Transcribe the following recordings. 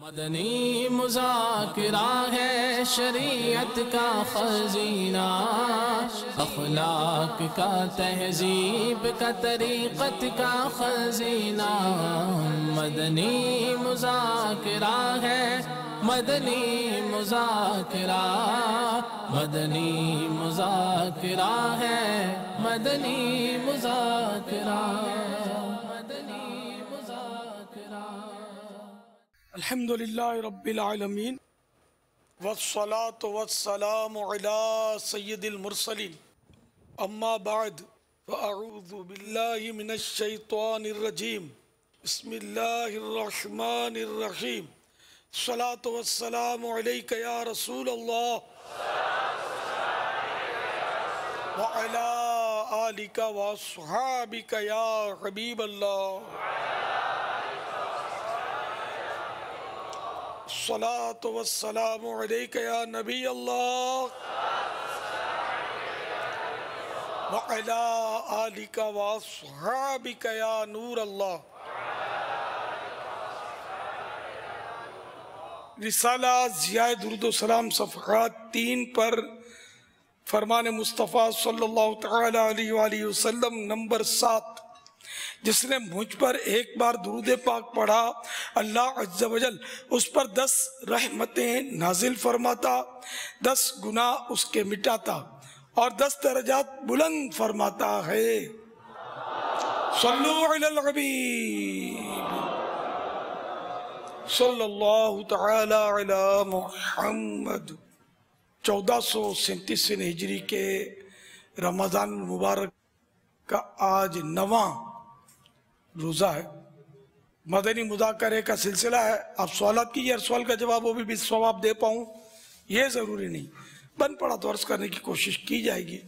مدنی مذاکرہ ہے شریعت کا خزینہ، اخلاق کا تہذیب کا طریقت کا خزینہ۔ مدنی مذاکرہ ہے، مدنی مذاکرہ، مدنی مذاکرہ ہے، مدنی مذاکرہ، مدنی مذاکرہ۔ الحمدللہ رب العالمین والصلاة والسلام علی سید المرسلین، اما بعد فاعوذ باللہ من الشیطان الرجیم، بسم اللہ الرحمن الرحیم۔ الصلاة والسلام علیک یا رسول اللہ وعلی آلک واصحابک یا حبیب اللہ۔ الصلاة والسلام علیک یا نبی اللہ وعلی آلک واصحابک یا نور اللہ۔ رسالہ ضیاء درود و سلام صفحات 3 پر فرمان مصطفیٰ صلی اللہ تعالی علیہ وآلہ وسلم نمبر 7، جس نے مجھ پر ایک بار درود پاک پڑھا اللہ عز و جل اس پر 10 رحمتیں نازل فرماتا، 10 گناہ اس کے مٹاتا اور 10 درجات بلند فرماتا ہے۔ صلو علی الحبیب صلی اللہ تعالی علی محمد۔ 1437 ہجری کے رمضان المبارک کا آج 9واں روزہ ہے۔ مدنی مذاکرے کا سلسلہ ہے۔ آپ سوالات کیجئے، ہر سوال کا جواب وہ بھی ثواب دے پاؤں یہ ضروری نہیں، بن پڑا تو عرض کرنے کی کوشش کی جائے گی،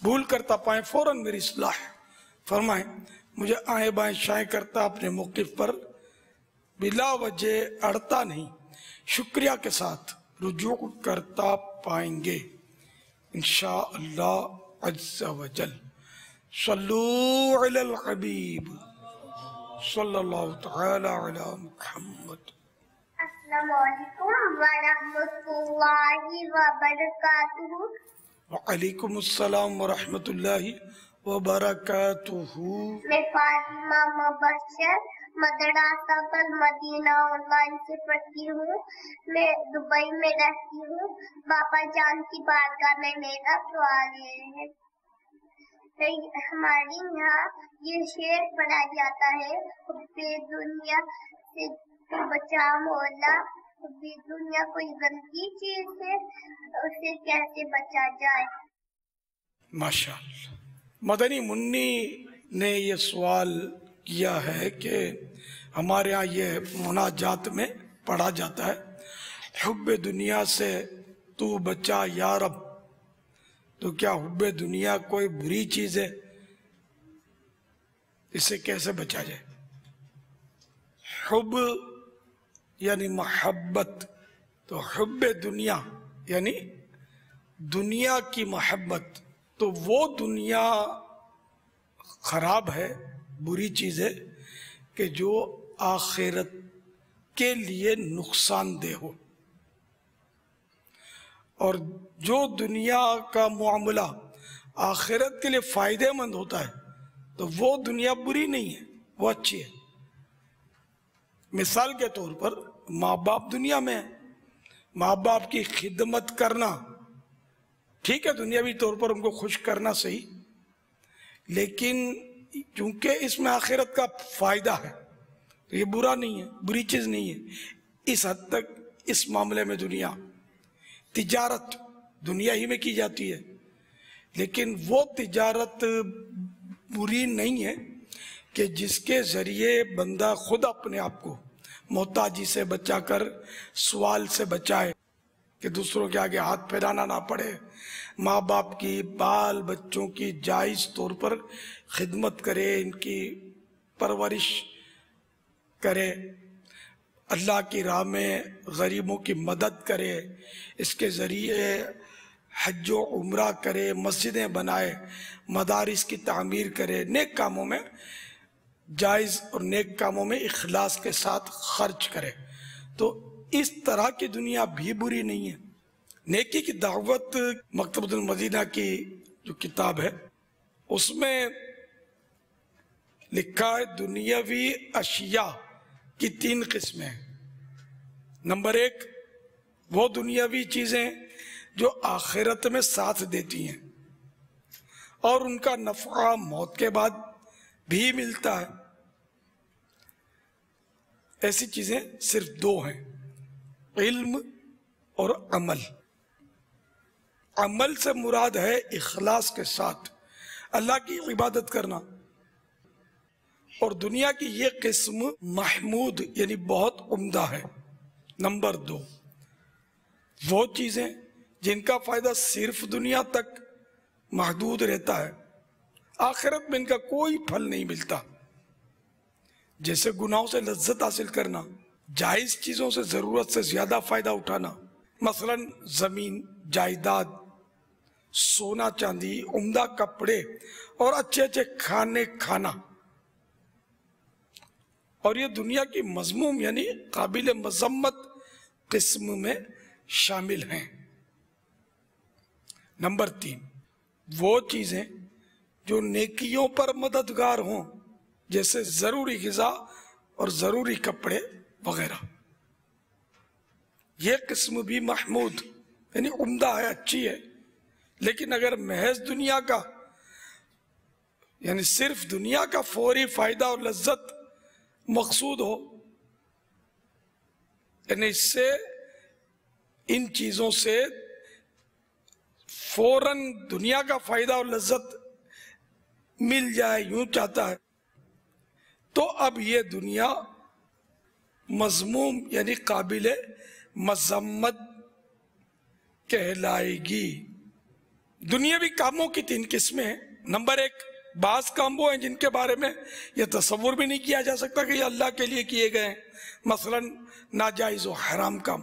بھول کرتا پائیں فوراً میری اصلاح فرمائیں۔ مجھے آئیں بائیں شائیں کرتا اپنے موقف پر بلا وجہ اڑتا نہیں، شکریہ کے ساتھ رجوع کرتا پائیں گے انشاءاللہ عز و جل۔ صلو علی الحبیب صلی اللہ تعالی علی محمد۔ السلام علیکم ورحمۃ اللہ وبرکاتہ۔ وعلیکم السلام ورحمۃ اللہ وبرکاتہ۔ میں فاطمہ مبشر مدرسہ المدینہ آن لائن سے پڑھتی ہوں۔ میں دبئی میں رہتی ہوں۔ باپا جان کی بارگاہ میں میرا سوال یہ ہے، ہمارے یہاں یہ شعر پڑھا جاتا ہے، حب دنیا سے تو بچا مولا، حب دنیا کوئی گندی چیز ہے، اسے کیسے بچا جائے؟ ماشاءاللہ۔ مدنی منی نے یہ سوال کیا ہے کہ ہمارے ہاں یہ مناجات میں پڑھا جاتا ہے، حب دنیا سے تو بچا یا رب، تو کیا حب دنیا کوئی بری چیز ہے؟ اسے کیسے بچا جائے؟ حب یعنی محبت، تو حب دنیا یعنی دنیا کی محبت، تو وہ دنیا خراب ہے، بری چیز ہے کہ جو آخرت کے لیے نقصان دہ ہو، اور جو دنیا کا معاملہ آخرت کے لیے فائدہ مند ہوتا ہے تو وہ دنیا بری نہیں ہے، وہ اچھی ہے۔ مثال کے طور پر ماں باپ دنیا میں ہیں، ماں باپ کی خدمت کرنا ٹھیک ہے، دنیاوی طور پر ان کو خوش کرنا صحیح، لیکن چونکہ اس میں آخرت کا فائدہ ہے تو یہ برا نہیں ہے، بری چیز نہیں ہے۔ اس حد تک اس معاملے میں دنیا تجارت دنیا ہی میں کی جاتی ہے، لیکن وہ تجارت بری نہیں ہے کہ جس کے ذریعے بندہ خود اپنے آپ کو محتاجی سے بچا کر سوال سے بچائے، کہ دوسروں کے آگے ہاتھ پھیلانا نہ پڑے، ماں باپ کی بال بچوں کی جائز طور پر خدمت کرے، ان کی پرورش کرے، اللہ کی راہ میں غریبوں کی مدد کرے، اس کے ذریعے حج و عمرہ کرے، مسجدیں بنائے، مدارس کی تعمیر کرے، نیک کاموں میں جائز اور نیک کاموں میں اخلاص کے ساتھ خرچ کرے، تو اس طرح کی دنیا بھی بری نہیں ہے۔ نیکی کی دعوت مکتبۃ المدینہ کی جو کتاب ہے اس میں لکھا ہے دنیاوی اشیاء کی 3 قسمیں ہیں۔ نمبر 1 وہ دنیاوی چیزیں جو آخرت میں ساتھ دیتی ہیں اور ان کا نفع موت کے بعد بھی ملتا ہے۔ ایسی چیزیں صرف 2 ہیں، علم اور عمل۔ عمل سے مراد ہے اخلاص کے ساتھ اللہ کی عبادت کرنا، اور دنیا کی یہ قسم محمود یعنی بہت عمدہ ہے۔ نمبر 2 وہ چیزیں جن کا فائدہ صرف دنیا تک محدود رہتا ہے، آخرت میں ان کا کوئی پھل نہیں ملتا، جیسے گناہوں سے لذت حاصل کرنا، جائز چیزوں سے ضرورت سے زیادہ فائدہ اٹھانا، مثلا زمین، جائیداد، سونا چاندی، عمدہ کپڑے اور اچھے اچھے کھانے کھانا، اور یہ دنیا کی مذموم یعنی قابل مذمت قسم میں شامل ہیں۔ نمبر 3 وہ چیزیں جو نیکیوں پر مددگار ہوں، جیسے ضروری غذا اور ضروری کپڑے وغیرہ۔ یہ قسم بھی محمود یعنی عمدہ ہے، اچھی ہے، لیکن اگر محض دنیا کا یعنی صرف دنیا کا فوری فائدہ اور لذت مقصود ہو، یعنی اس سے ان چیزوں سے فوراً دنیا کا فائدہ اور لذت مل جائے یوں چاہتا ہے، تو اب یہ دنیا مذموم یعنی قابل مذمت کہلائے گی۔ دنیاوی کاموں کی 3 قسمیں ہیں۔ نمبر 1 بعض کام وہ ہیں جن کے بارے میں یہ تصور بھی نہیں کیا جا سکتا کہ یہ اللہ کے لیے کیے گئے ہیں، مثلا ناجائز و حرام کام۔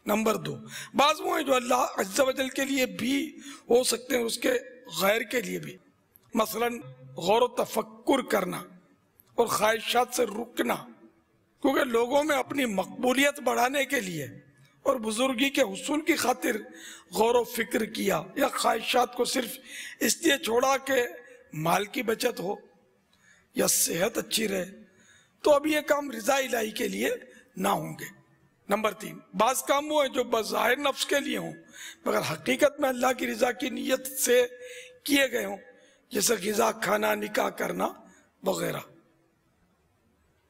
نمبر 2 بعض وہ ہیں جو اللہ عز و جل کے لیے بھی ہو سکتے ہیں، اس کے غیر کے لیے بھی، مثلا غور و تفکر کرنا اور خواہشات سے رکنا، کیونکہ لوگوں میں اپنی مقبولیت بڑھانے کے لیے اور بزرگی کے حصول کی خاطر غور و فکر کیا، یا خواہشات کو صرف اس لیے چھوڑا کہ مال کی بچت ہو یا صحت اچھی رہے، تو اب یہ کام رضا الہی کے لیے نہ ہوں گے۔ نمبر 3 بعض کام وہ ہیں جو بظاہر نفس کے لیے ہوں مگر حقیقت میں اللہ کی رضا کی نیت سے کیے گئے ہوں، جیسے غذا کھانا، نکاح کرنا وغیرہ۔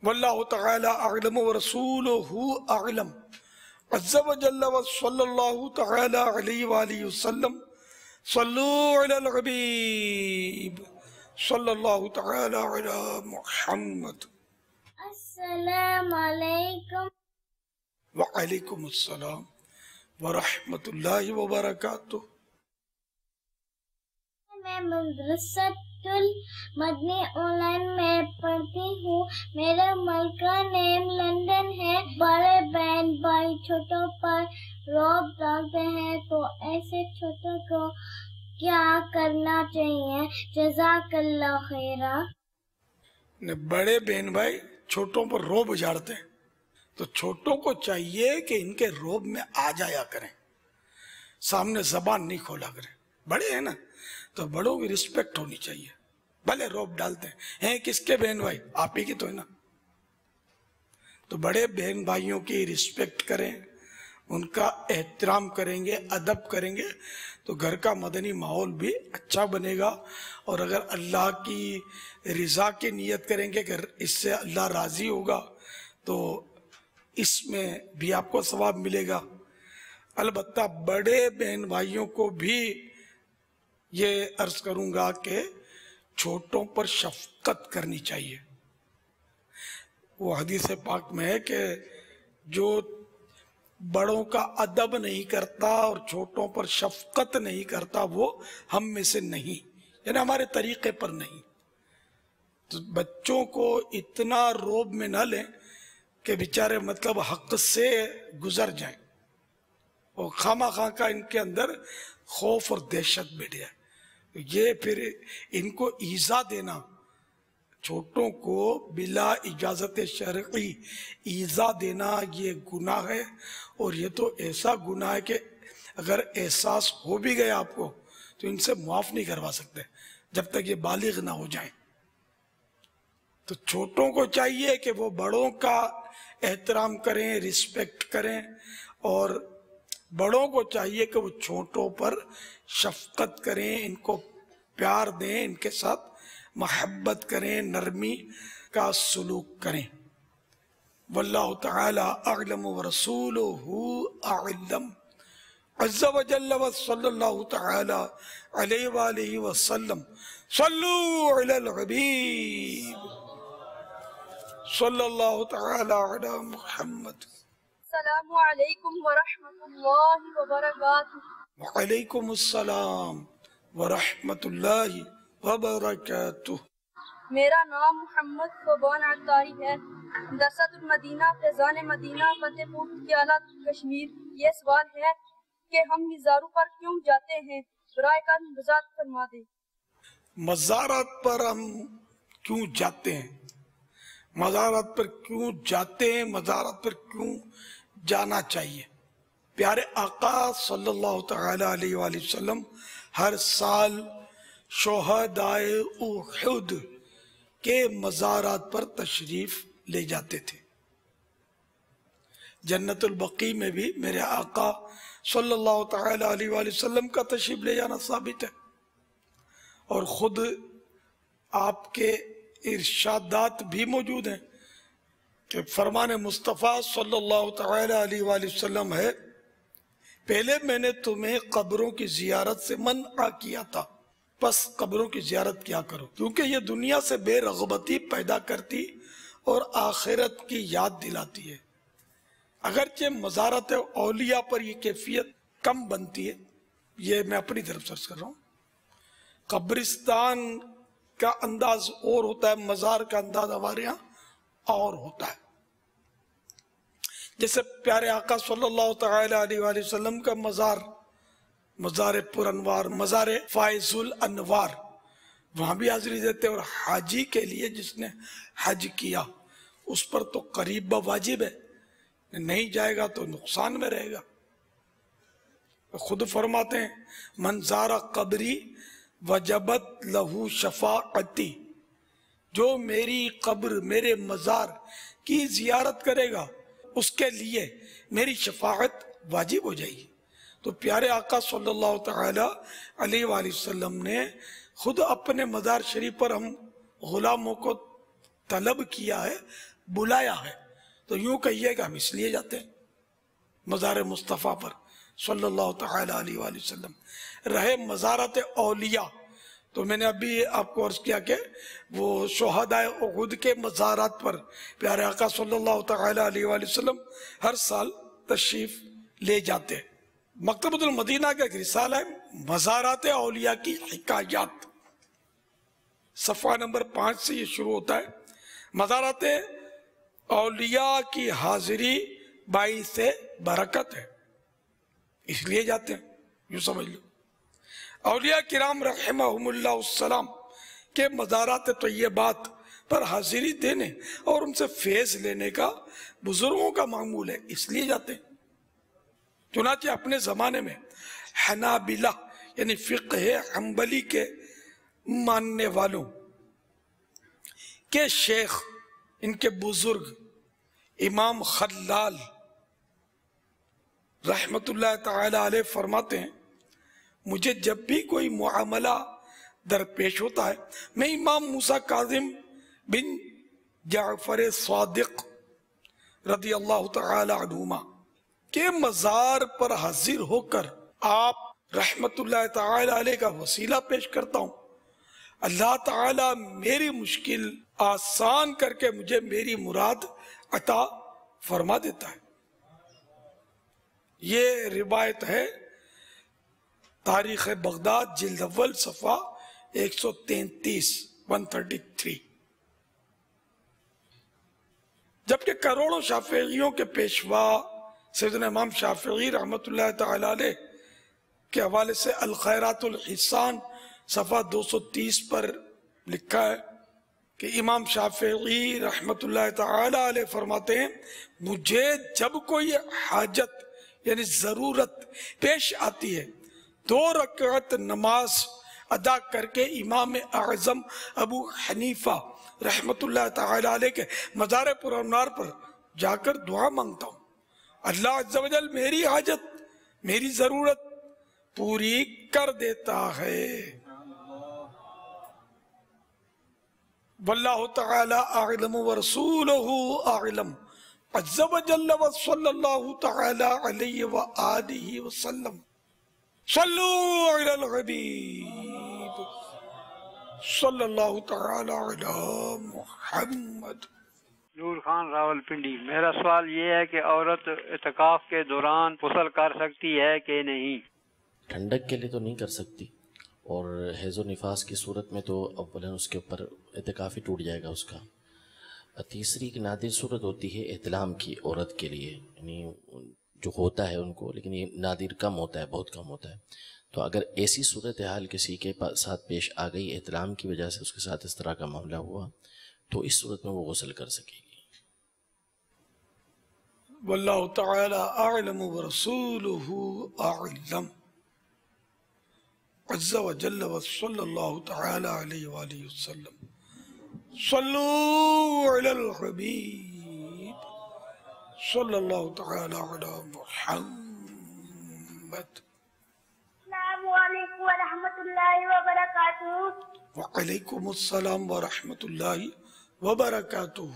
واللہ تعالی اعلم ورسولہ اعلم عز و جل وصلی اللہ تعالی علیہ وآلہ وسلم۔ صلو علی الحبیب صلی اللہ تعالی علی محمد۔ السلام علیکم۔ وعلیکم السلام ورحمۃ اللہ وبرکاتہ۔ میں مدرسۃ المدنی آن لائن میں پڑھتی ہوں۔ میرے ملک کا نیم لندن ہے۔ بڑے بہن بھائی چھوٹوں پر روب ڈالتے ہیں تو ایسے چھوٹوں کو کیا کرنا چاہیے؟ جزاک اللہ خیرا۔ بڑے بہن بھائی چھوٹوں پر روب اجاڑتے ہیں تو چھوٹوں کو چاہیے کہ ان کے روب میں آ جایا کریں، سامنے زبان نہیں کھولا کریں۔ بڑے ہیں نا تو بڑوں کی رسپیکٹ ہونی چاہیے، بھلے روب ڈالتے ہیں کس کے بہن بھائی؟ آپ ہی کی تو ہے نا۔ تو بڑے بہن بھائیوں کی رسپیکٹ کریں، ان کا احترام کریں گے، ادب کریں گے تو گھر کا مدنی ماحول بھی اچھا بنے گا، اور اگر اللہ کی رضا کی نیت کریں گے کہ اس سے اللہ راضی ہوگا تو اس میں بھی آپ کو ثواب ملے گا۔ البتہ بڑے بہن بھائیوں کو بھی یہ عرض کروں گا کہ چھوٹوں پر شفقت کرنی چاہیے۔ وہ حدیث پاک میں ہے کہ جو بڑوں کا ادب نہیں کرتا اور چھوٹوں پر شفقت نہیں کرتا وہ ہم میں سے نہیں، یعنی ہمارے طریقے پر نہیں۔ تو بچوں کو اتنا روب میں نہ لیں کہ بیچارے مطلب حق سے گزر جائیں، اور خواہ خواہ کا ان کے اندر خوف اور دہشت بیٹھ جائے۔ یہ پھر ان کو ایذا دینا چھوٹوں کو بلا اجازت شرعی ایذا دینا یہ گناہ ہے، اور یہ تو ایسا گناہ ہے کہ اگر احساس ہو بھی گیا آپ کو تو ان سے معاف نہیں کروا سکتے جب تک یہ بالغ نہ ہو جائیں۔ تو چھوٹوں کو چاہیے کہ وہ بڑوں کا احترام کریں، رسپیکٹ کریں، اور بڑوں کو چاہیے کہ وہ چھوٹوں پر شفقت کریں، ان کو پیار دیں، ان کے ساتھ محبت کریں، نرمی کا سلوک کریں۔ واللہ تعالی اعلم ورسولہ اعلم عز وجل، وصلی اللہ تعالی علیہ وآلہ وسلم۔ صلو علی الحبیب صلی اللہ تعالی علی محمد۔ السلام علیکم ورحمۃ اللہ وبرکاتہ۔ وعلیکم السلام ورحمۃ اللہ وبرکاتہ۔ میرا نام محمد فوبان عطاری ہے، مدرسۃ المدینہ فیضان مدینہ فتح پور پٹیالہ کشمیر۔ یہ سوال ہے کہ ہم مزاروں پر کیوں جاتے ہیں؟ برائے کرم وضاحت فرما دیں۔ مزارات پر ہم کیوں جاتے ہیں؟ مزارات پر کیوں جاتے ہیں؟ مزارات پر کیوں جانا چاہیے؟ پیارے آقا صلی اللہ تعالی علیہ وآلہ وسلم ہر سال شہدائے احد کے مزارات پر تشریف لے جاتے تھے۔ جنت البقیع میں بھی میرے آقا صلی اللہ تعالی علیہ وآلہ وسلم کا تشریف لے جانا ثابت ہے، اور خود آپ کے ارشادات بھی موجود ہیں کہ فرمان مصطفیٰ صلی اللہ تعالی علیہ وآلہ وسلم ہے، پہلے میں نے تمہیں قبروں کی زیارت سے منع کیا تھا، پس قبروں کی زیارت کیا کرو، کیونکہ یہ دنیا سے بے رغبتی پیدا کرتی اور آخرت کی یاد دلاتی ہے۔ اگرچہ مزارات اولیاء پر یہ کیفیت کم بنتی ہے، یہ میں اپنی طرف سرچ کر رہا ہوں۔ قبرستان کا انداز اور ہوتا ہے، مزار کا انداز ہمارے یہاں اور ہوتا ہے۔ جیسے پیارے آقا صلی اللہ تعالی علیہ وآلہ وسلم کا مزار، مزار پر انوار، مزار فائز الانوار، وہاں بھی حاضری دیتے، اور حاجی کے لیے جس نے حج کیا اس پر تو قریب واجب ہے، نہیں جائے گا تو نقصان میں رہے گا۔ خود فرماتے ہیں من زار قبری وجبت لہو شفاعتی، جو میری قبر، میرے مزار کی زیارت کرے گا اس کے لیے میری شفاعت واجب ہو جائے گی۔ تو پیارے آقا صلی اللہ تعالی علیہ وآلہ وسلم نے خود اپنے مزار شریف پر ہم غلاموں کو طلب کیا ہے، بلایا ہے، تو یوں کہیے کہ ہم اس لیے جاتے ہیں مزار مصطفیٰ پر صلی اللہ تعالی علیہ وآلہ وسلم۔ رہے مزارات اولیاء، تو میں نے ابھی آپ کو عرض کیا کہ وہ شہدائے احد کے مزارات پر پیارے آقا صلی اللہ تعالی علیہ وآلہ وسلم ہر سال تشریف لے جاتے ہیں۔ مکتبۃ المدینہ کا ایک رسالہ ہے مزارات اولیاء کی حکایات، صفحہ نمبر 5 سے یہ شروع ہوتا ہے۔ مزارات اولیاء کی حاضری باعث برکت ہے، اس لیے جاتے ہیں، یوں سمجھ لو۔ اولیاء کرام رحمہم اللہ السلام کے مزارات طیبات پر حاضری دینے اور ان سے فیض لینے کا بزرگوں کا معمول ہے، اس لیے جاتے ہیں۔ چنانچہ اپنے زمانے میں حنابلہ یعنی فقہ حنبلی کے ماننے والوں کے شیخ، ان کے بزرگ امام خلال رحمت اللہ تعالی علیہ فرماتے ہیں مجھے جب بھی کوئی معاملہ درپیش ہوتا ہے میں امام موسیٰ کاظم بن جعفر صادق رضی اللہ تعالی عنہما کے مزار پر حاضر ہو کر آپ رحمت اللہ تعالی علیہ کا وسیلہ پیش کرتا ہوں، اللہ تعالی میری مشکل آسان کر کے مجھے میری مراد عطا فرما دیتا ہے۔ یہ روایت ہے تاریخ بغداد جلد اول صفحہ 133 جبکہ کروڑوں شافعیوں کے پیشوا سیدنا امام شافعی رحمت اللہ تعالی علیہ کے حوالے سے الخیرات الحسان صفحہ 230 پر لکھا ہے کہ امام شافعی رحمت اللہ تعالی علیہ فرماتے ہیں مجھے جب کوئی حاجت یعنی ضرورت پیش آتی ہے 2 رکعت نماز ادا کر کے امام اعظم ابو حنیفہ رحمت اللہ تعالی علیہ کے مزار پرانوار پر جا کر دعا مانگتا ہوں، اللہ عز و جل میری حاجت میری ضرورت پوری کر دیتا ہے۔ واللہ تعالی اعلم ورسولہ اعلم عز و جل وصلی اللہ تعالی علیہ وآلہ وسلم۔ صلو علی الحبیب صلی اللہ تعالی علی محمد۔ نور خان راول پنڈی، میرا سوال یہ ہے کہ عورت اعتکاف کے دوران غسل کر سکتی ہے کہ نہیں؟ ٹھنڈک کے لیے تو نہیں کر سکتی، اور حیض و نفاس کی صورت میں تو اولا اس کے اوپر اعتکاف ہی ٹوٹ جائے گا اس کا۔ تیسری ایک نادر صورت ہوتی ہے احتلام کی عورت کے لیے، یعنی جو ہوتا ہے ان کو، لیکن یہ نادر کم ہوتا ہے، بہت کم ہوتا ہے۔ تو اگر ایسی صورتحال کسی کے ساتھ پیش آ گئی احتلام کی وجہ سے، اس کے ساتھ اس طرح کا معاملہ ہوا، تو اس صورت میں وہ غسل کر سکے گی۔ واللہ تعالی اعلم ورسولہ اعلم عز و جل وصلی اللہ تعالی علیہ وآلہ وسلم۔ صلو علی الحبیب صلی اللہ تعالی علی محمد۔ السلام علیکم ورحمۃ اللہ وبرکاتہ۔ وعلیکم السلام ورحمۃ اللہ وبرکاتہ۔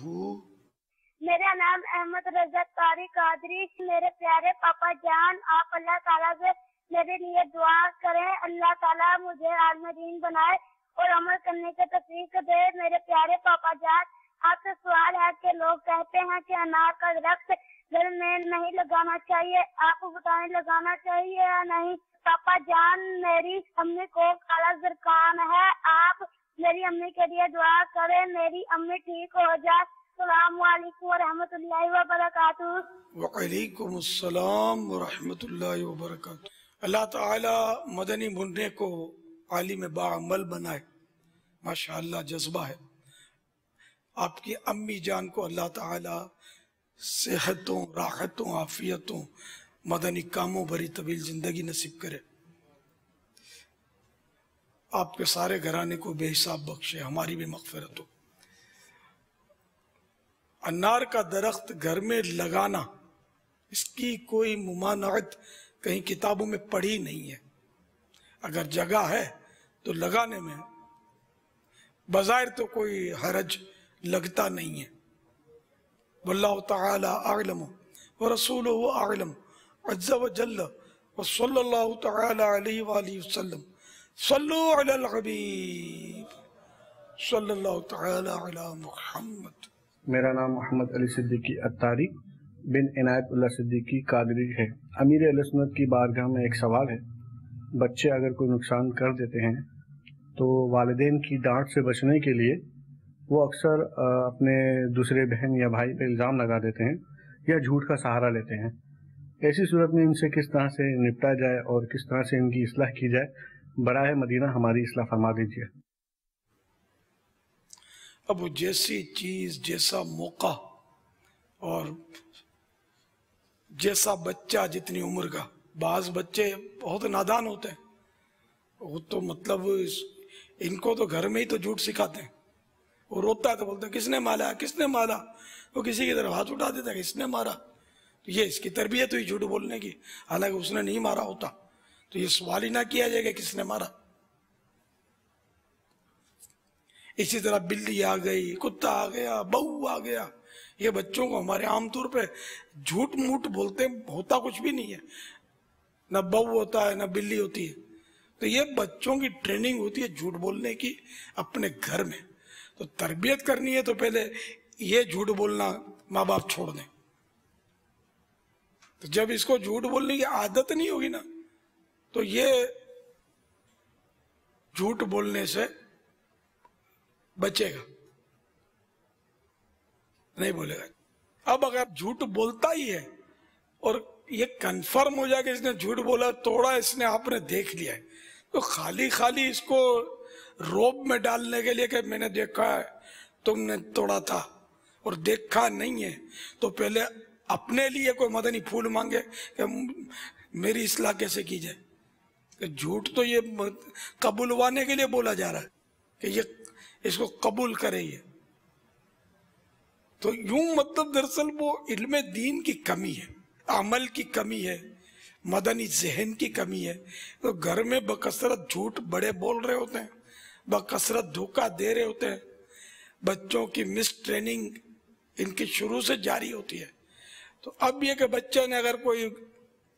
میرا نام احمد رضا طاری قادری۔ میرے پیارے پاپا جان، آپ اللہ تعالیٰ سے میرے لیے دعا کریں، اللہ تعالیٰ مجھے عالم دین بنائے اور عمل کرنے کی توفیق دے۔ میرے پیارے پاپا جان، آپ سے سوال ہے کہ لوگ کہتے ہیں کہ انار کا درخت گھر میں نہیں لگانا چاہیے، آپ بتائیں لگانا چاہیے یا نہیں؟ پاپا جان، میری امی کو کالا زکام ہے، آپ میری امی کے لیے دعا کریں، میری امی ٹھیک ہو جائے۔ السلام علیکم ورحمۃ اللہ وبرکاتہ۔ وعلیکم السلام ورحمۃ اللہ وبرکاتہ۔ اللہ تعالی مدنی منع کو عالم باعمل بنائے، ماشاءاللہ جذبہ ہے۔ آپ کی امی جان کو اللہ تعالی صحتوں، راحتوں، عافیتوں، مدنی کاموں بھری طویل زندگی نصیب کرے، آپ کے سارے گھرانے کو بے حساب بخشے، ہماری بھی مغفرت ہو۔ انار کا درخت گھر میں لگانا، اس کی کوئی ممانعت کہیں کتابوں میں پڑھی نہیں ہے۔ اگر جگہ ہے تو لگانے میں بظاہر تو کوئی حرج لگتا نہیں ہے۔ واللہ تعالی اعلم ورسولہ اعلم عز و جل وصلی اللہ تعالی علیہ وآلہ وسلم۔ صلو علی الحبیب صلی اللہ تعالی علی محمد۔ میرا نام محمد علی صدیقی اتاری بن عنایت اللہ صدیقی قادری ہے۔ امیر اہل سنت کی بارگاہ میں ایک سوال ہے، بچے اگر کوئی نقصان کر دیتے ہیں تو والدین کی ڈانٹ سے بچنے کے لیے وہ اکثر اپنے دوسرے بہن یا بھائی پہ الزام لگا دیتے ہیں یا جھوٹ کا سہارا لیتے ہیں۔ ایسی صورت میں ان سے کس طرح سے نپٹا جائے اور کس طرح سے ان کی اصلاح کی جائے، براہ مدینہ ہماری اصلاح فرما دیجیے۔ اب جیسی چیز، جیسا موقع اور جیسا بچہ جتنی عمر کا، بعض بچے بہت نادان ہوتے ہیں، وہ تو مطلب ان کو تو گھر میں ہی تو جھوٹ سکھاتے ہیں۔ وہ روتا ہے تو بولتا ہے کس نے مارا، کس نے مارا، وہ کسی کی طرف ہاتھ اٹھا دیتا ہے کس نے مارا۔ تو یہ اس کی تربیت ہوئی جھوٹ بولنے کی، حالانکہ اس نے نہیں مارا ہوتا تو یہ سوال ہی نہ کیا جائے گا کس نے مارا۔ اسی طرح بلی آ گئی، کتا آ گیا، بہو آ گیا، یہ بچوں کو ہمارے عام طور پہ جھوٹ موٹ بولتے ہوتا کچھ بھی نہیں ہے، نہ بہو ہوتا ہے نہ بلی ہوتی ہے۔ تو یہ بچوں کی ٹریننگ ہوتی ہے جھوٹ بولنے کی اپنے گھر میں۔ تو تربیت کرنی ہے تو پہلے یہ جھوٹ بولنا ماں باپ چھوڑ دیں۔ تو جب اس کو جھوٹ بولنے کی عادت نہیں ہوگی نا تو یہ جھوٹ بولنے سے بچے گا، نہیں بولے گا۔ اب اگر جھوٹ بولتا ہی ہے اور یہ کنفرم ہو جائے کہ اس نے جھوٹ بولا، توڑا اس نے، آپ نے دیکھ لیا ہے، تو خالی اس کو روب میں ڈالنے کے لیے کہ میں نے دیکھا ہے تم نے توڑا تھا اور دیکھا نہیں ہے تو پہلے اپنے لیے کوئی مدنی پھول مانگے کہ میری اصلاح کیسے کی جائے. کہ جھوٹ تو یہ قبولوانے کے لیے بولا جا رہا ہے کہ یہ اس کو قبول کرے. یہ تو یوں مطلب دراصل وہ علم دین کی کمی ہے، عمل کی کمی ہے، مدنی ذہن کی کمی ہے. تو گھر میں بکثرت جھوٹ بڑے بول رہے ہوتے ہیں، بکثرت دھوکہ دے رہے ہوتے ہیں. بچوں کی مس ٹریننگ ان کی شروع سے جاری ہوتی ہے. تو اب یہ کہ بچے نے اگر کوئی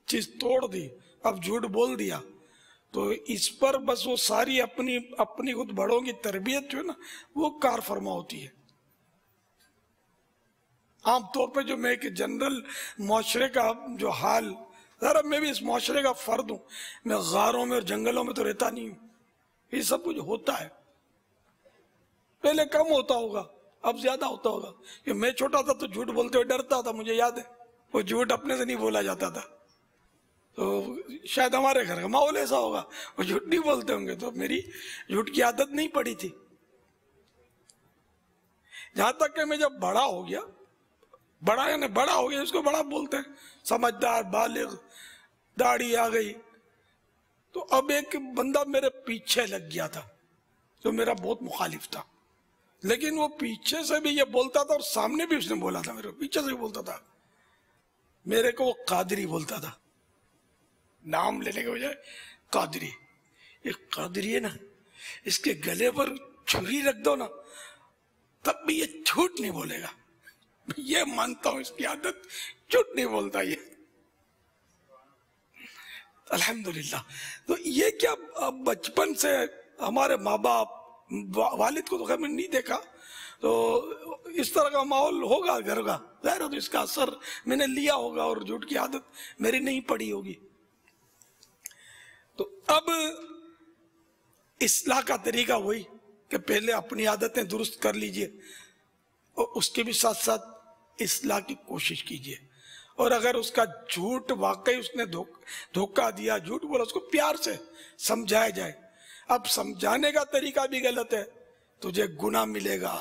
چیز توڑ دی، اب جھوٹ بول دیا، تو اس پر بس وہ ساری اپنی خود بڑوں کی تربیت جو ہے نا وہ کار فرما ہوتی ہے. عام طور پہ جو میں ایک جنرل معاشرے کا جو حال، ذرا میں بھی اس معاشرے کا فرد ہوں، میں غاروں میں اور جنگلوں میں تو رہتا نہیں ہوں. یہ سب کچھ ہوتا ہے، پہلے کم ہوتا ہوگا، اب زیادہ ہوتا ہوگا. کہ میں چھوٹا تھا تو جھوٹ بولتے ہوئے ڈرتا تھا، مجھے یاد ہے وہ جھوٹ اپنے سے نہیں بولا جاتا تھا. تو شاید ہمارے گھر کا ماحول ایسا ہوگا، وہ جھوٹ نہیں بولتے ہوں گے، تو میری جھوٹ کی عادت نہیں پڑی تھی. جہاں تک کہ میں جب بڑا ہو گیا، بڑا ہو گیا اس کو بڑا بولتے ہیں، سمجھدار، بالغ، داڑھی آ گئی، تو اب ایک بندہ میرے پیچھے لگ گیا تھا جو میرا بہت مخالف تھا، لیکن وہ پیچھے سے بھی یہ بولتا تھا اور سامنے بھی اس نے بولا تھا، میرے پیچھے سے بھی بولتا تھا. میرے کو وہ قادری بولتا تھا، نام لینے کے بجائے قادری. یہ قادری ہے نا، اس کے گلے پر چھری رکھ دو نا تب بھی یہ جھوٹ نہیں بولے گا. یہ مانتا ہوں اس کی عادت، جھوٹ نہیں بولتا یہ، الحمدللہ. تو یہ کیا بچپن سے ہمارے ماں باپ، والد کو تو خیر میں نہیں دیکھا، تو اس طرح کا ماحول ہوگا گھر کا، ظاہر ہے تو اس کا اثر میں نے لیا ہوگا اور جھوٹ کی عادت میری نہیں پڑی ہوگی. تو اب اصلاح کا طریقہ وہی کہ پہلے اپنی عادتیں درست کر لیجئے اور اس کے بھی ساتھ ساتھ اصلاح کی کوشش کیجئے. اور اگر اس کا جھوٹ واقعی اس نے دھوکہ دیا، جھوٹ بولا، اس کو پیار سے سمجھایا جائے. اب سمجھانے کا طریقہ بھی غلط ہے، تجھے گناہ ملے گا،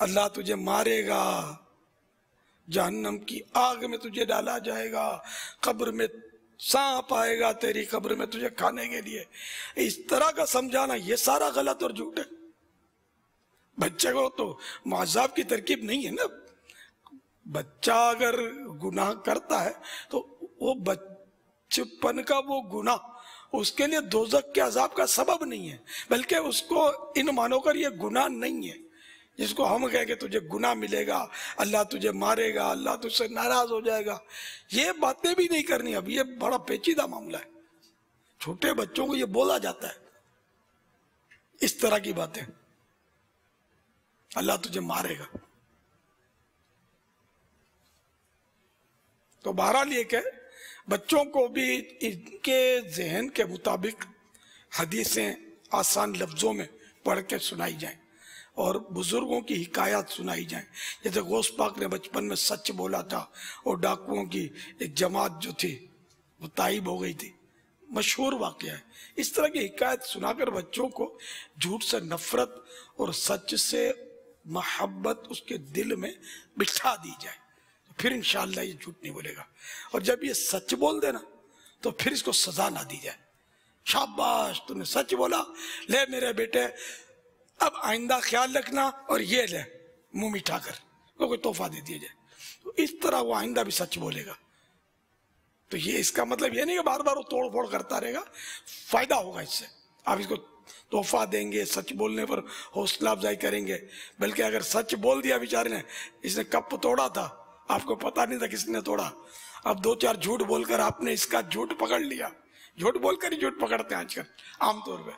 اللہ تجھے مارے گا، جہنم کی آگ میں تجھے ڈالا جائے گا، قبر میں سانپ آئے گا تیری قبر میں تجھے کھانے کے لیے. اس طرح کا سمجھانا یہ سارا غلط اور جھوٹ ہے. بچے کو تو معذاب کی ترکیب نہیں ہے نا. بچہ اگر گناہ کرتا ہے تو وہ بچپن کا وہ گناہ اس کے لیے دوزخ کے عذاب کا سبب نہیں ہے، بلکہ اس کو ان مانو کر یہ گناہ نہیں ہے جس کو ہم کہیں کہ تجھے گناہ ملے گا، اللہ تجھے مارے گا، اللہ تجھ سے ناراض ہو جائے گا. یہ باتیں بھی نہیں کرنی. اب یہ بڑا پیچیدہ معاملہ ہے، چھوٹے بچوں کو یہ بولا جاتا ہے اس طرح کی باتیں، اللہ تجھے مارے گا. تو بہرحال یہ کہ بچوں کو بھی ان کے ذہن کے مطابق حدیثیں آسان لفظوں میں پڑھ کے سنائی جائیں اور بزرگوں کی حکایات سنائی جائیں. جیسے غوث پاک نے بچپن میں سچ بولا تھا اور ڈاکوؤں کی ایک جماعت جو تھی وہ تائب ہو گئی تھی، مشہور واقعہ ہے. اس طرح کی حکایت سنا کر بچوں کو جھوٹ سے نفرت اور سچ سے محبت اس کے دل میں بٹھا دی جائے، پھر انشاءاللہ یہ جھوٹ نہیں بولے گا. اور جب یہ سچ بول دے نا تو پھر اس کو سزا نہ دی جائے. شاباش تو نے سچ بولا، لے میرے بیٹے اب آئندہ خیال رکھنا، اور یہ لے منہ مٹھا کر کوئی تحفہ دے دیا جائے. تو اس طرح وہ آئندہ بھی سچ بولے گا. تو یہ اس کا مطلب یہ نہیں کہ بار بار وہ توڑ پھوڑ کرتا رہے گا، فائدہ ہوگا اس سے. آپ اس کو تحفہ دیں گے، سچ بولنے پر حوصلہ افزائی کریں گے. بلکہ اگر سچ بول دیا بیچارے نے، اس نے کپ توڑا تھا، آپ کو پتا نہیں تھا کس نے توڑا، اب دو چار جھوٹ بول کر آپ نے اس کا جھوٹ پکڑ لیا. جھوٹ بول کر ہی جھوٹ پکڑتے ہیں آج کل عام طور پہ.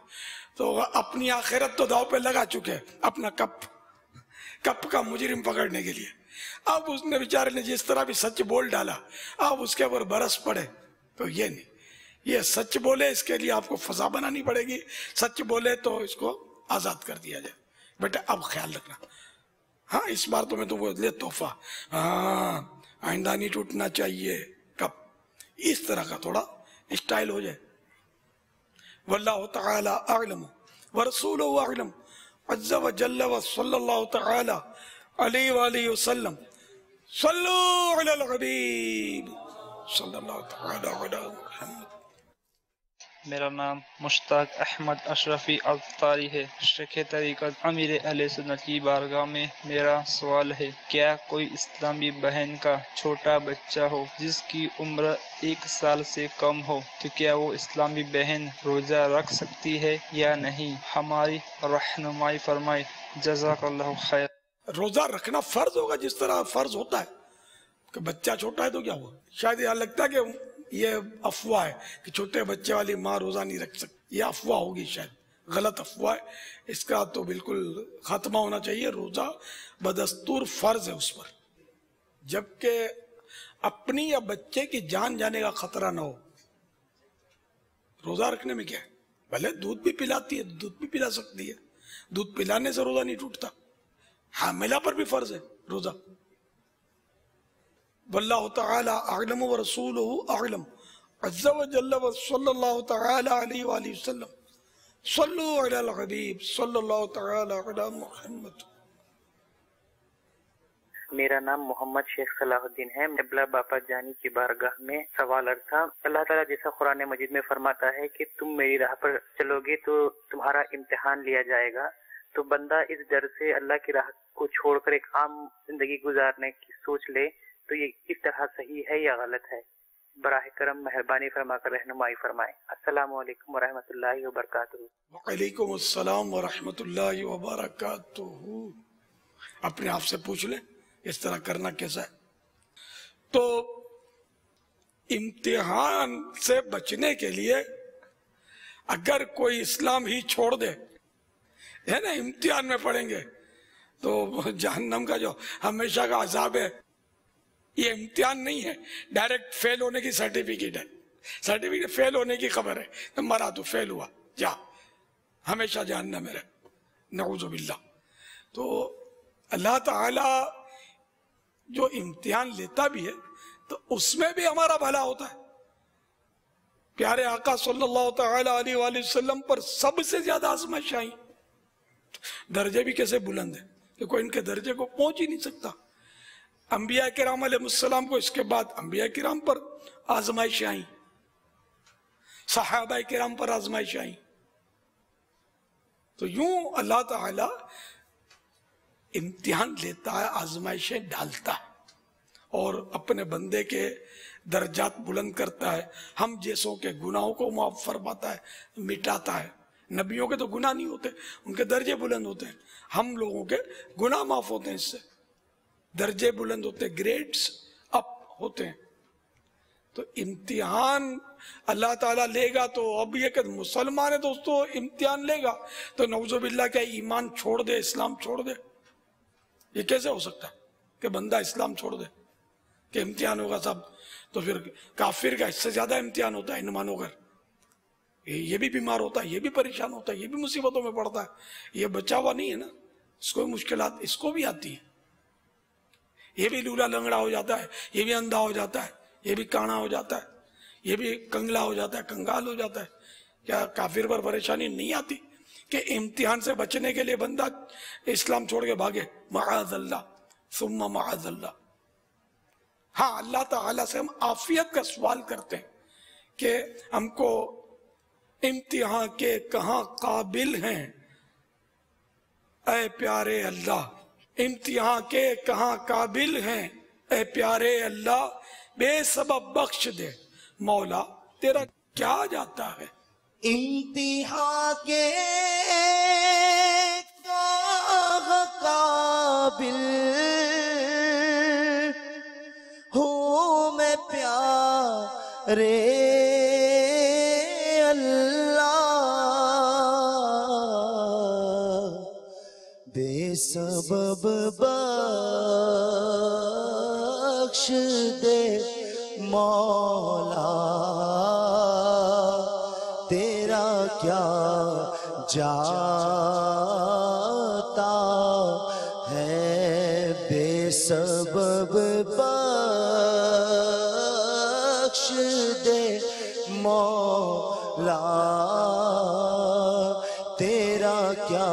تو اپنی آخرت تو داؤ پہ لگا چکے، اپنا کپ کا مجرم پکڑنے کے لیے. اب اس نے بیچارے نے جس طرح بھی سچ بول ڈالا، اب اس کے اوپر برس پڑے. تو یہ نہیں، یہ سچ بولے اس کے لیے آپ کو فضا بنانی پڑے گی. سچ بولے تو اس کو آزاد کر دیا جائے. بیٹا اب خیال رکھنا، ہاں اس بار تو میں تو وہ لے تحفہ، ہاں آئندہ نہیں ٹوٹنا چاہیے کب، اس طرح کا تھوڑا اسٹائل ہو جائے. واللہ تعالی اعلم ورسولہ اعلم. عز و جل و صلی اللہ تعالی علیہ وآلہ وسلم. صلو علی الحبیب صلی اللہ تعالی علی محمد. میرا نام مشتاق احمد اشرفی الطاری ہے. شیخ طریقت امیر اہل سنت کی بارگاہ میں میرا سوال ہے، کیا کوئی اسلامی بہن کا چھوٹا بچہ ہو جس کی عمر 1 سال سے کم ہو تو کیا وہ اسلامی بہن روزہ رکھ سکتی ہے یا نہیں؟ ہماری رہنمائی فرمائے، جزاک اللہ خیر. روزہ رکھنا فرض ہوگا جس طرح فرض ہوتا ہے کہ بچہ چھوٹا ہے تو کیا ہوا. شاید یہ لگتا ہے کہ یہ افواہ ہے کہ چھوٹے بچے والی ماں روزہ نہیں رکھ سکتی، یہ افواہ ہوگی، شاید غلط افواہ ہے. اس کا تو بالکل خاتمہ ہونا چاہیے. روزہ بدستور فرض ہے اس پر، جبکہ اپنی یا بچے کی جان جانے کا خطرہ نہ ہو. روزہ رکھنے میں کیا ہے؟ بھلے دودھ بھی پلاتی ہے، دودھ بھی پلا سکتی ہے، دودھ پلانے سے روزہ نہیں ٹوٹتا. حاملہ پر بھی فرض ہے روزہ. واللہ تعالی اعلم ورسولہ اعلم عز و جل و صلی اللہ تعالی علیہ وآلہ وسلم. صلو علی الحبیب صلی اللہ تعالی علی محمد. میرا نام محمد شیخ صلاح الدین ہے. قبلہ باپا جانی کی بارگاہ میں سوال تھا. اللہ تعالیٰ جیسا قرآن مجید میں فرماتا ہے کہ تم میری راہ پر چلو گے تو تمہارا امتحان لیا جائے گا، تو بندہ اس ڈر سے اللہ کی راہ کو چھوڑ کر ایک عام زندگی گزارنے کی سوچ لے تو یہ کس طرح صحیح ہے یا غلط ہے؟ براہ کرم مہربانی فرما کر رہنمائی فرمائیں. السلام علیکم ورحمۃ اللہ وبرکاتہ. وعلیکم السلام ورحمۃ اللہ وبرکاتہ. اپنے آپ سے پوچھ لیں اس طرح کرنا کیسا ہے. تو امتحان سے بچنے کے لیے اگر کوئی اسلام ہی چھوڑ دے ہے نا، امتحان میں پڑیں گے تو جہنم کا جو ہمیشہ کا عذاب ہے، یہ امتحان نہیں ہے، ڈائریکٹ فیل ہونے کی سرٹیفکیٹ ہے. سرٹیفکیٹ فیل ہونے کی خبر ہے، مرا تو فیل ہوا، جا ہمیشہ جہنم میں رہ، نعوذ باللہ. تو اللہ تعالی جو امتحان لیتا بھی ہے تو اس میں بھی ہمارا بھلا ہوتا ہے. پیارے آقا صلی اللہ تعالی علیہ وآلہ وسلم پر سب سے زیادہ آزمائش آئی. درجے بھی کیسے بلند ہیں کہ کوئی ان کے درجے کو پہنچ ہی نہیں سکتا. انبیاء کرام علیہ السلام کو اس کے بعد انبیاء کرام پر آزمائش آئیں، صحابہ کرام پر آزمائش آئیں. تو یوں اللہ تعالی امتحان لیتا ہے، آزمائشیں ڈالتا ہے اور اپنے بندے کے درجات بلند کرتا ہے. ہم جیسوں کے گناہوں کو معاف فرماتا ہے، مٹاتا ہے. نبیوں کے تو گناہ نہیں ہوتے، ان کے درجے بلند ہوتے ہیں. ہم لوگوں کے گناہ معاف ہوتے ہیں، اس سے درجے بلند ہوتے ہیں، گریڈز اپ ہوتے ہیں. تو امتحان اللہ تعالیٰ لے گا. تو اب یہ کہ مسلمان ہے تو اس تو امتحان لے گا، تو نعوذ باللہ کیا ایمان چھوڑ دے، اسلام چھوڑ دے؟ یہ کیسے ہو سکتا ہے کہ بندہ اسلام چھوڑ دے کہ امتحان ہوگا سب؟ تو پھر کافر کا اس سے زیادہ امتحان ہوتا ہے ان مانو کر. یہ بھی بیمار ہوتا ہے، یہ بھی پریشان ہوتا ہے، یہ بھی مصیبتوں میں پڑتا ہے. یہ بچا ہوا نہیں ہے نا، اس کو مشکلات اس کو بھی آتی ہیں. یہ بھی لولا لنگڑا ہو جاتا ہے، یہ بھی اندھا ہو جاتا ہے، یہ بھی کانا ہو جاتا ہے، یہ بھی کنگلا ہو جاتا ہے، کنگال ہو جاتا ہے. کیا کافر پر پریشانی نہیں آتی کہ امتحان سے بچنے کے لیے بندہ اسلام چھوڑ کے بھاگے؟ معاذ اللہ ثم معاذ اللہ. ہاں، اللہ تعالیٰ سے ہم عافیت کا سوال کرتے ہیں کہ ہم کو امتحان کے کہاں قابل ہیں اے پیارے اللہ، امتحان کے کہاں قابل ہیں اے پیارے اللہ، بے سبب بخش دے مولا، تیرا کیا جاتا ہے. امتحان کے کہاں قابل ہوں میں پیارے بے سبب بخش دے مولا، تیرا کیا جاتا ہے، بے سبب بخش دے مولا، تیرا کیا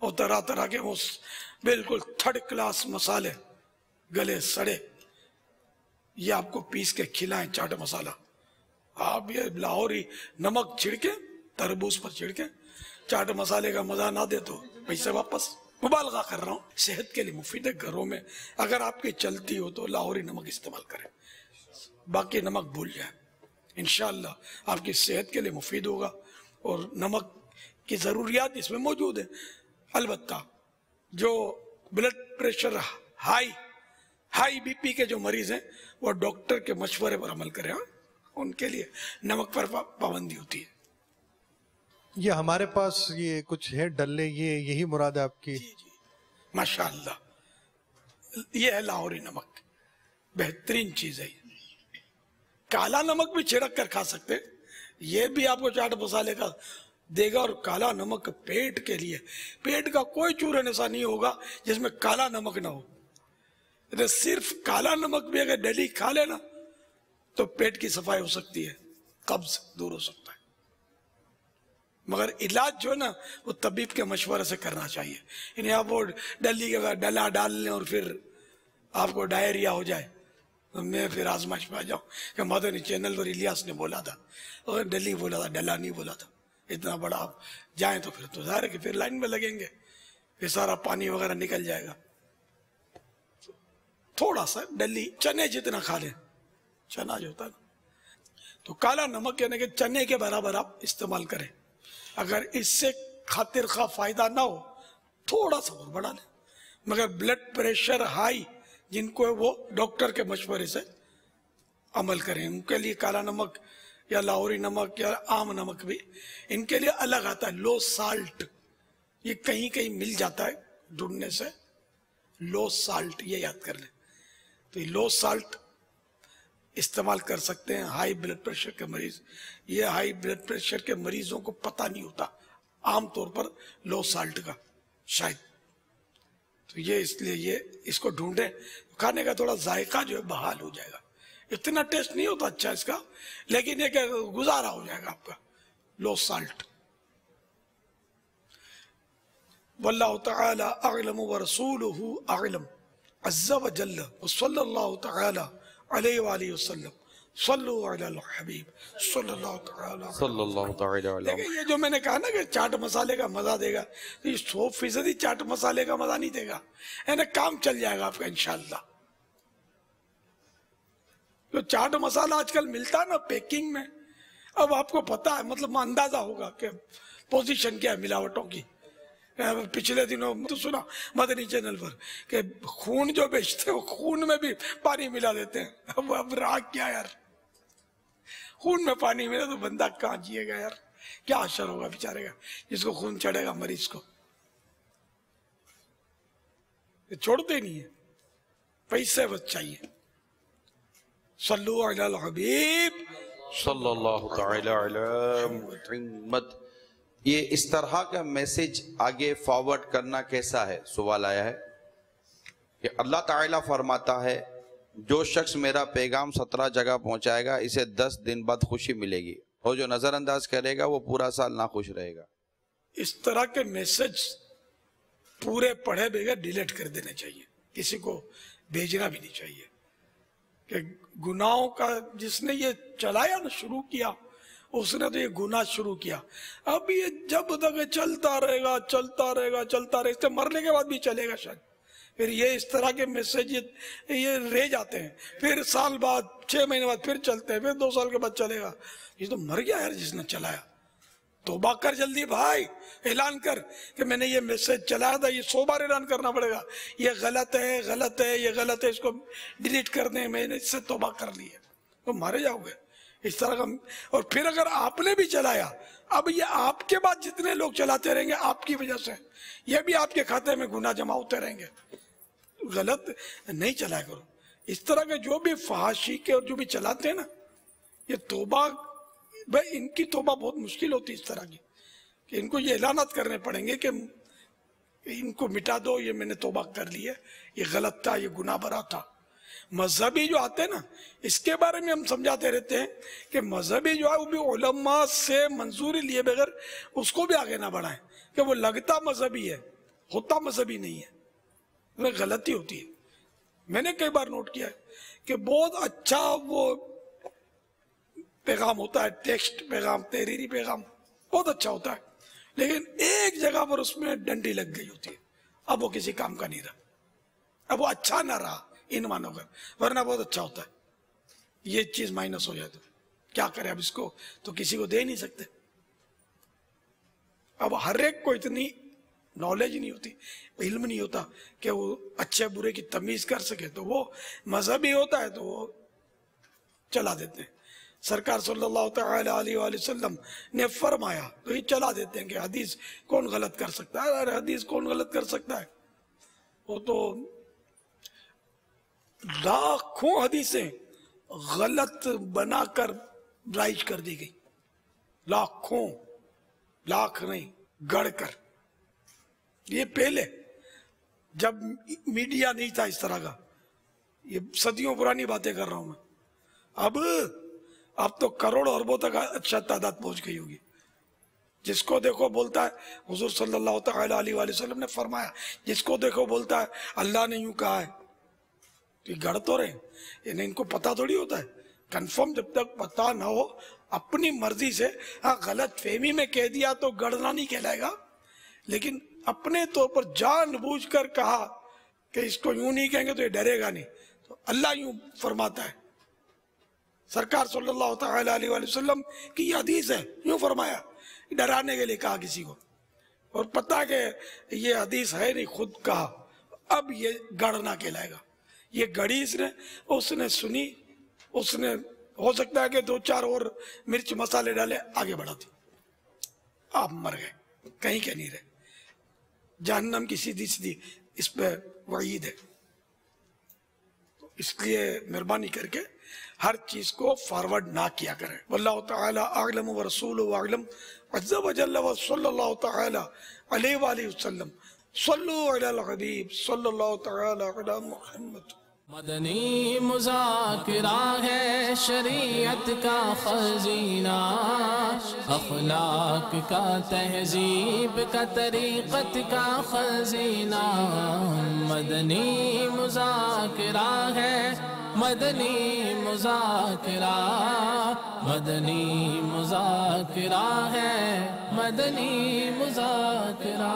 اور طرح طرح کے وہ بالکل تھرڈ کلاس مسالے گلے سڑے، یہ آپ کو پیس کے کھلائیں چاٹ مسالہ. آپ یہ لاہوری نمک چھڑکے تربوز پر چھڑکے چاٹ مسالے کا مزہ نہ دے تو پیسے واپس. مبالغہ کر رہا ہوں، صحت کے لیے مفید ہے. گھروں میں اگر آپ کی چلتی ہو تو لاہوری نمک استعمال کریں، باقی نمک بھول جائیں. انشاءاللہ آپ کی صحت کے لیے مفید ہوگا اور نمک کی ضروریات اس میں موجود ہیں. البتہ جو blood pressure high B P کے جو مریض ہیں وہ ڈاکٹر کے مشورے پر عمل کریں. ان کے لیے نمک پر پابندی ہوتی ہے. یہ ہمارے پاس یہ کچھ ہے ڈلے، یہی مراد ہے آپ کی؟ جی ماشاءاللہ، یہ ہے لاہوری نمک، بہترین چیز ہے. کالا نمک بھی چھڑک کر کھا سکتے، یہ بھی آپ کو چاٹ مسالے کا دے گا. اور کالا نمک پیٹ کے لیے، پیٹ کا کوئی چورن ایسا نہیں ہوگا جس میں کالا نمک نہ ہو. صرف کالا نمک بھی اگر ڈیلی کھا لینا تو پیٹ کی صفائی ہو سکتی ہے، قبض دور ہو سکتا ہے. مگر علاج جو ہے نا وہ طبیب کے مشورے سے کرنا چاہیے. یعنی آپ وہ ڈلی کے ڈلا ڈال لیں اور پھر آپ کو ڈائریا ہو جائے. میں پھر آزمائش میں آ جاؤں کہ مدنی چینل پر الیاس نے بولا تھا اور ڈلی بولا تھا، ڈلا نہیں بولا تھا. اتنا بڑا آپ جائیں تو پھر تو ظاہر ہے کہ پھر لائن میں لگیں گے، پھر سارا پانی وغیرہ نکل جائے گا. تھوڑا سا ڈلی چنے جتنا کھا لیں، چنا جو ہوتا ہے تو کالا نمک یعنی کہ چنے کے برابر آپ استعمال کریں. اگر اس سے خاطر خواہ فائدہ نہ ہو تھوڑا سا اور بڑھا لیں. مگر بلڈ پریشر ہائی جن کو وہ ڈاکٹر کے مشورے سے عمل کریں، ان کے لیے کالا نمک یا لاہوری نمک یا عام نمک بھی ان کے لیے الگ آتا ہے. لو سالٹ، یہ کہیں کہیں مل جاتا ہے ڈھونڈنے سے. لو سالٹ یہ یاد کر لیں. تو یہ لو سالٹ استعمال کر سکتے ہیں ہائی بلڈ پریشر کے مریض. یہ ہائی بلڈ پریشر کے مریضوں کو پتہ نہیں ہوتا عام طور پر لو سالٹ کا شاید. تو یہ اس لیے یہ اس کو ڈھونڈیں، کھانے کا تھوڑا ذائقہ جو ہے بحال ہو جائے گا. اتنا ٹیسٹ نہیں ہوتا اچھا اس کا، لیکن یہ کہ گزارا ہو جائے گا آپ کا لو سالٹ. واللہ تعالی اعلم ورسولہ اعلم عز وجل وصلی اللہ تعالی علیہ وآلہ وسلم. صلو علی الحبیب صلی اللہ تعالی علیہ. دیکھیں یہ جو میں نے کہا نا کہ چاٹ مسالے کا مزہ دے گا، یہ 100% چاٹ مسالے کا مزہ نہیں دے گا. یعنی کام چل جائے گا آپ کا انشاءاللہ. جو چاٹ مسالہ آج کل ملتا ہے نا پیکنگ میں، اب آپ کو پتا ہے، مطلب اندازہ ہوگا کہ پوزیشن کیا ہے ملاوٹوں کی. پچھلے دنوں تو سنا مدنی چینل پر کہ خون جو بیچتے ہیں وہ خون میں بھی پانی ملا دیتے ہیں. اب رہا کیا یار، خون میں پانی ملا تو بندہ کہاں جیے گا یار. کیا اثر ہوگا بیچارے کا جس کو خون چڑھے گا مریض کو. چھوڑتے نہیں ہے، پیسے بس چاہیے. صلو علی الحبیب صلی اللہ تعالی علی محمد. یہ اس طرح کا میسج آگے فارورڈ کرنا کیسا ہے؟ سوال آیا ہے کہ اللہ تعالیٰ فرماتا ہے جو شخص میرا پیغام 17 جگہ پہنچائے گا اسے 10 دن بعد خوشی ملے گی، اور جو نظر انداز کرے گا وہ پورا سال ناخوش رہے گا. اس طرح کے میسج پورے پڑھے بغیر ڈیلیٹ کر دینے چاہیے، کسی کو بھیجنا بھی نہیں چاہیے. کہ گناہوں کا جس نے یہ چلایا نا، شروع کیا، اس نے تو یہ گناہ شروع کیا. اب یہ جب تک چلتا رہے گا چلتا رہے گا چلتا رہے گا، اس سے مرنے کے بعد بھی چلے گا شاید. پھر یہ اس طرح کے میسج یہ رہ جاتے ہیں، پھر سال بعد 6 مہینے بعد پھر چلتے ہیں، پھر 2 سال کے بعد چلے گا. یہ تو مر گیا یار جس نے چلایا. توبہ کر جلدی بھائی، اعلان کر کہ میں نے یہ میسج چلایا تھا. یہ 100 بار اعلان کرنا پڑے گا، یہ غلط ہے غلط ہے یہ غلط ہے، اس کو ڈیلیٹ کر دیں، میں نے اس سے توبہ کر لی ہے. تو مارے جاؤ گے اس طرح کا. اور پھر اگر آپ نے بھی چلایا، اب یہ آپ کے بعد جتنے لوگ چلاتے رہیں گے آپ کی وجہ سے، یہ بھی آپ کے کھاتے میں گناہ جمع ہوتے رہیں گے. غلط نہیں چلایا کرو. اس طرح کے جو بھی فحاشی کے اور جو بھی چلاتے ہیں نا، یہ توبہ بھائی ان کی توبہ بہت مشکل ہوتی ہے اس طرح کی، کہ ان کو یہ اعلانات کرنے پڑیں گے کہ ان کو مٹا دو، یہ میں نے توبہ کر لی ہے، یہ غلط تھا، یہ گناہ برا تھا. مذہبی جو آتے ہیں نا، اس کے بارے میں ہم سمجھاتے رہتے ہیں کہ مذہبی جو ہے وہ بھی علماء سے منظوری لیے بغیر اس کو بھی آگے نہ بڑھائیں، کہ وہ لگتا مذہبی ہے ہوتا مذہبی نہیں ہے، میں غلطی ہوتی ہے. میں نے کئی بار نوٹ کیا ہے کہ بہت اچھا وہ پیغام ہوتا ہے، ٹیکسٹ پیغام، تحریری پیغام بہت اچھا ہوتا ہے، لیکن ایک جگہ پر اس میں ڈنڈی لگ گئی ہوتی ہے، اب وہ کسی کام کا نہیں رہا، اب وہ اچھا نہ رہا ان مانو کر، ورنہ بہت اچھا ہوتا ہے. یہ چیز مائنس ہو جائے تو کیا کرے، اب اس کو تو کسی کو دے نہیں سکتے. اب ہر ایک کو اتنی نالج نہیں ہوتی، علم نہیں ہوتا کہ وہ اچھے برے کی تمیز کر سکے، تو وہ مذہبی ہوتا ہے تو وہ چلا دیتے ہیں. سرکار صلی اللہ تعالی علیہ وآلہ وسلم نے فرمایا تو یہ چلا دیتے ہیں کہ حدیث کون غلط کر سکتا ہے. ارے حدیث کون غلط کر سکتا ہے؟ وہ تو لاکھوں حدیثیں غلط بنا کر رائج کر دی گئی، لاکھوں، لاکھ نہیں گڑ کر. یہ پہلے جب میڈیا نہیں تھا اس طرح کا، یہ صدیوں پرانی باتیں کر رہا ہوں میں. اب تو کروڑوں اربوں تک اچھا تعداد پہنچ گئی ہوگی. جس کو دیکھو بولتا ہے حضور صلی اللہ تعالی علیہ وآلہ وسلم نے فرمایا، جس کو دیکھو بولتا ہے اللہ نے یوں کہا ہے. تو یہ گڑ تو رہے، یعنی ان کو پتہ تھوڑی ہوتا ہے. کنفرم جب تک پتہ نہ ہو اپنی مرضی سے، ہاں غلط فہمی میں کہہ دیا تو گڑنا نہیں کہلائے گا، لیکن اپنے طور پر جان بوجھ کر کہا کہ اس کو یوں نہیں کہیں گے تو یہ ڈرے گا نہیں، تو اللہ یوں فرماتا ہے. سرکار صلی اللہ تعالی علیہ وآلہ وسلم کی یہ حدیث ہے، یوں فرمایا، ڈرانے کے لیے کہا کسی کو، اور پتہ کہ یہ حدیث ہے نہیں، خود کہا، اب یہ گڑنا کہلائے گا. یہ گڑی اس نے سنی، اس نے ہو سکتا ہے کہ دو چار اور مرچ مسالے ڈالے، آگے بڑھا دی، آپ مر گئے، کہیں کہ نہیں رہے. جہنم کی سیدھی سیدھی اس پہ وعید ہے. اس لیے مہربانی کر کے ہر چیز کو فارورڈ نہ کیا کریں. واللہ تعالی اعلم ورسولہ اعلم عز وجل وصلی اللہ تعالی علیہ وآلہ وسلم. صلو علی الحبیب صلی اللہ تعالی علی محمد. مدنی مذاکرہ ہے شریعت کا خزینہ، اخلاق کا، تہذیب کا، طریقت کا خزینہ. مدنی مذاکرہ ہے، مدنی مذاکرہ، مدنی مذاکرہ ہے، مدنی مذاکرہ.